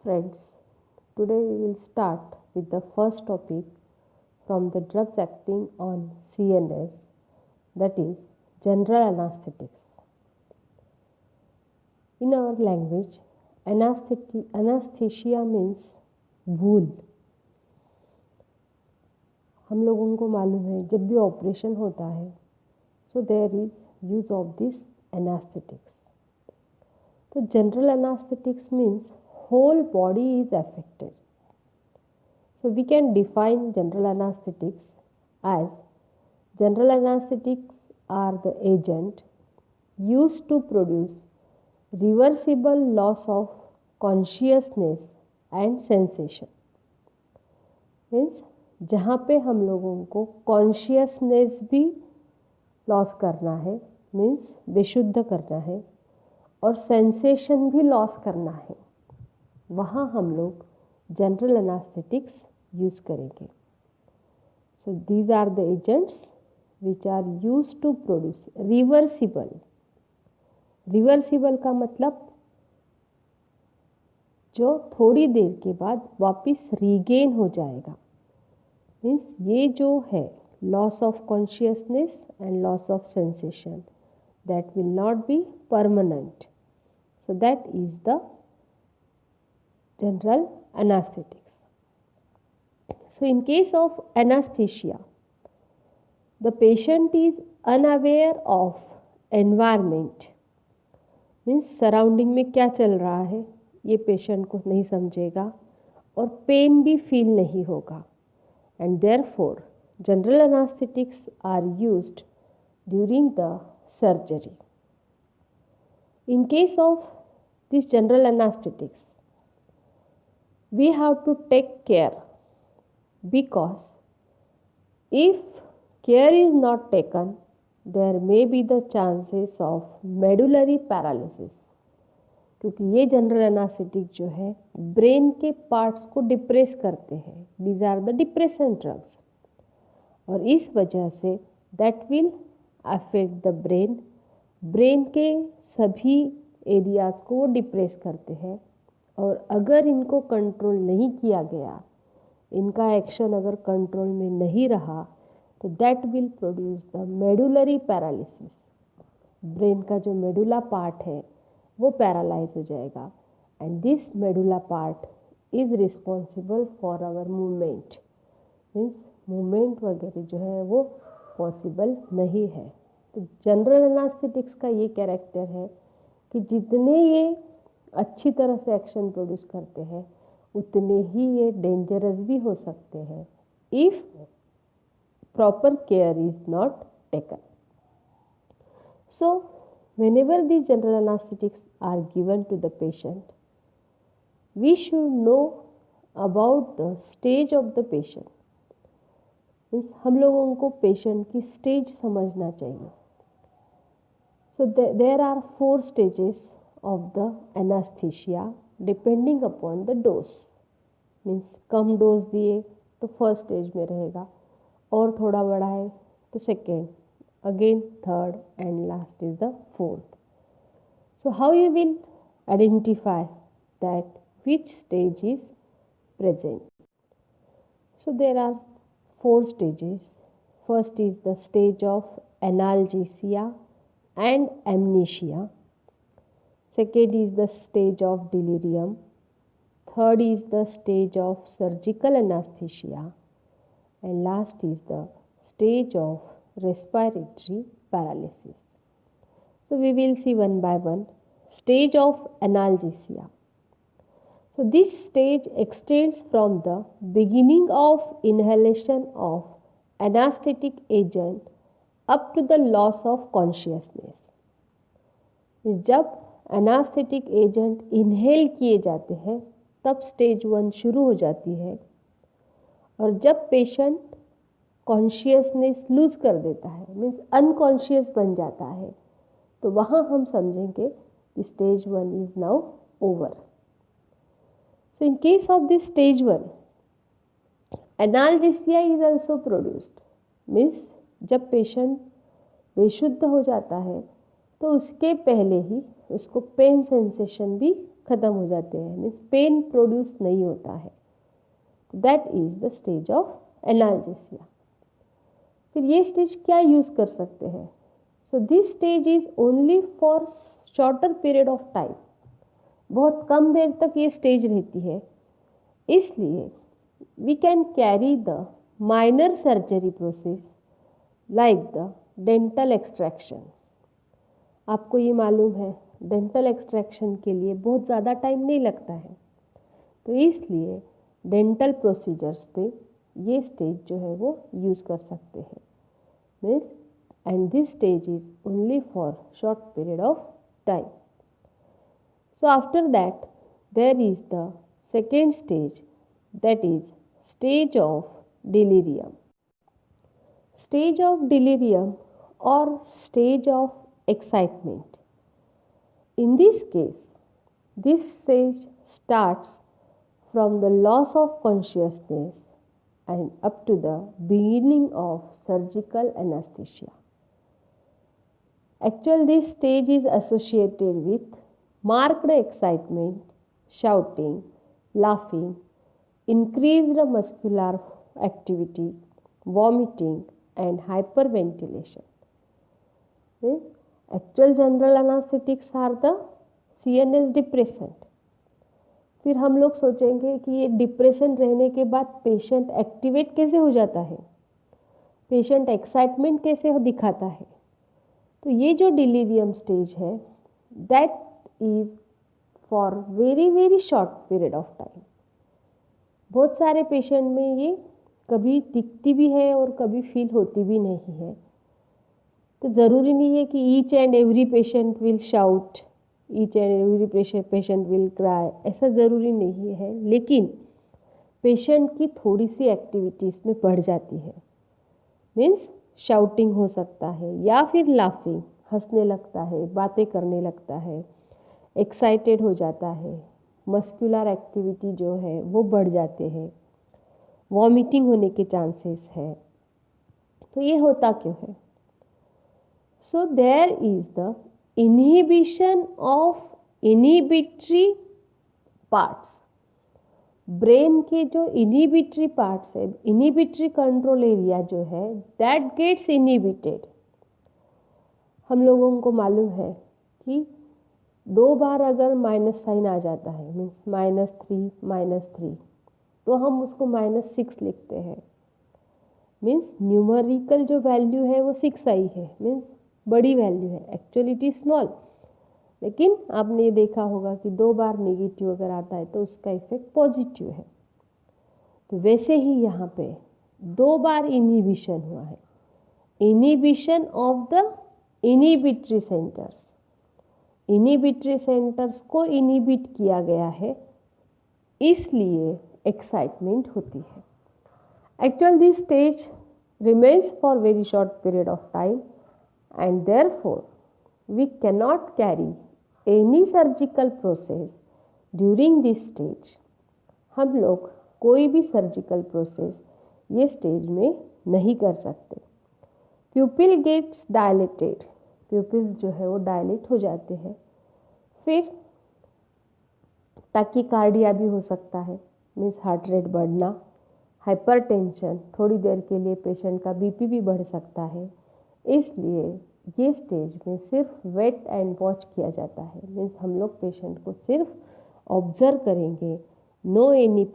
Friends, today we will start with the first topic from the drugs acting on CNS, that is general anesthetics. In our language, anesthesia means भूल. हम लोगों को मालूम है जब भी ऑपरेशन होता है so there is use of this anesthetics. तो general anesthetics means whole body is affected. So we can define general anesthetics as general anesthetics are the agent used to produce reversible loss of consciousness and sensation. Means जहाँ पे हम लोगों को consciousness भी loss करना है, means बेशुद्ध करना है, और सेंसेशन भी लॉस करना है, वहाँ हम लोग जनरल एनास्थेटिक्स यूज़ करेंगे. So these are the agents which are use to produce reversible. Reversible का मतलब जो थोड़ी देर के बाद वापस रीगेन हो जाएगा. मीन्स ये जो है loss of consciousness and loss of sensation, that will not be permanent. So that is the general anesthetics. So in case of anesthesia, the patient is unaware of environment. Means surrounding में क्या चल रहा है ये patient को नहीं समझेगा और पेन भी फील नहीं होगा. And therefore general anesthetics are used during the surgery. In case of this general anesthetics, we have to take care, because if care is not taken, there may be the chances of medullary paralysis. क्योंकि ये general anaesthetic जो है brain के parts को depress करते हैं. These are the depression drugs. और इस वजह से that will affect the brain. Brain के सभी एरियाज को वो डिप्रेस करते हैं, और अगर इनको कंट्रोल नहीं किया गया, इनका एक्शन अगर कंट्रोल में नहीं रहा, तो that will produce the medullary paralysis. Brain का जो मेडुला पार्ट है वो पैरालाइज हो जाएगा. And this medulla part is responsible for our movement. Means movement वगैरह जो है वो पॉसिबल नहीं है. तो जनरल एनास्थेटिक्स का ये कैरेक्टर है कि जितने ये अच्छी तरह से एक्शन प्रोड्यूस करते हैं उतने ही ये डेंजरस भी हो सकते हैं if proper care is not taken. So whenever the general anaesthetics are given to the patient, we should know about the stage of the patient. Means हम लोगों को पेशेंट की स्टेज समझना चाहिए. So there are 4 stages of the anesthesia depending upon the dose. Means कम dose दिए तो first stage में रहेगा, और थोड़ा बड़ा है तो second, again third, and last is the fourth. So how you will identify that which stage is present? So there are 4 stages. First is the stage of analgesia and amnesia. Second is the stage of delirium. Third is the stage of surgical anesthesia. And last is the stage of respiratory paralysis. So we will see one by one. Stage of analgesia. So this stage extends from the beginning of inhalation of anesthetic agent up to the loss of consciousness. जब anaesthetic agent inhale किए जाते हैं तब stage 1 शुरू हो जाती है, और जब पेशेंट कॉन्शियसनेस लूज कर देता है, मीन्स अनकॉन्शियस बन जाता है, तो वहाँ हम समझेंगे कि stage 1 is now over. So in case of this stage 1, analgesia is also produced. Means जब पेशेंट बेशुद्ध हो जाता है तो उसके पहले ही उसको पेन सेंसेशन भी ख़त्म हो जाते हैं, मीन्स पेन प्रोड्यूस नहीं होता है। That is the stage of analgesia. फिर ये स्टेज क्या यूज़ कर सकते हैं? So this stage is only for shorter period of time. बहुत कम देर तक ये स्टेज रहती है, इसलिए we can carry the minor surgery process like the dental extraction. आपको ये मालूम है डेंटल एक्सट्रैक्शन के लिए बहुत ज़्यादा टाइम नहीं लगता है, तो इसलिए डेंटल प्रोसीजर्स पे ये स्टेज जो है वो यूज़ कर सकते हैं, means and this stage is only for short period of time. So after that there is the second stage, that is stage of delirium. Stage of delirium or stage of excitement. In this case, this stage starts from the loss of consciousness and up to the beginning of surgical anesthesia. Actually, this stage is associated with marked excitement, shouting, laughing, increased muscular activity, vomiting, and hyperventilation. Means actual general anesthetics are the CNS depressant. फिर हम लोग सोचेंगे कि ये depression रहने के बाद patient activate कैसे हो जाता है, पेशेंट एक्साइटमेंट कैसे दिखाता है। तो ये जो डिलीरियम स्टेज है that is for very very short period of time. बहुत सारे पेशेंट में ये कभी दिखती भी है और कभी फील होती भी नहीं है। तो ज़रूरी नहीं है कि each and every patient will shout, each and every patient will cry, ऐसा ज़रूरी नहीं है, लेकिन पेशेंट की थोड़ी सी एक्टिविटी इसमें बढ़ जाती है। मीन्स शाउटिंग हो सकता है या फिर लाफिंग, हंसने लगता है, बातें करने लगता है, एक्साइटेड हो जाता है, मस्कुलर एक्टिविटी जो है वो बढ़ जाते हैं, वॉमिटिंग होने के चांसेस है। तो ये होता क्यों है? So there is the inhibition of inhibitory parts. Brain के जो इनहिबिटरी पार्ट्स है, इनहिबिटरी कंट्रोल एरिया जो है दैट गेट्स इनहिबिटेड। हम लोगों को मालूम है कि 2 बार अगर माइनस साइन आ जाता है, मीन्स -3 तो हम उसको -6 लिखते हैं। मीन्स न्यूमेरिकल जो वैल्यू है वो 6 आई है, मीन्स बड़ी वैल्यू है, एक्चुअली इट इज स्मॉल। लेकिन आपने ये देखा होगा कि 2 बार नेगेटिव अगर आता है तो उसका इफेक्ट पॉजिटिव है। तो वैसे ही यहाँ पे 2 बार इनहिबिशन हुआ है, inhibition of the inhibitory centres. Inhibitory centres को इनहिबिट किया गया है, इसलिए एक्साइटमेंट होती है। Actual this stage remains for very short period of time and therefore we cannot carry any surgical process during this stage. हम लोग कोई भी सर्जिकल प्रोसेस ये स्टेज में नहीं कर सकते। प्यूपिल गेट्स डायलेटेड, प्यूपिल्स जो है वो डायलेट हो जाते हैं। फिर टैकीकार्डिया भी हो सकता है, मीन्स हार्ट रेट बढ़ना, हाइपरटेंशन, थोड़ी देर के लिए पेशेंट का बीपी भी बढ़ सकता है। इसलिए ये स्टेज में सिर्फ वेट एंड वॉच किया जाता है, मीन्स हम लोग पेशेंट को सिर्फ ऑब्जर्व करेंगे, नो एनी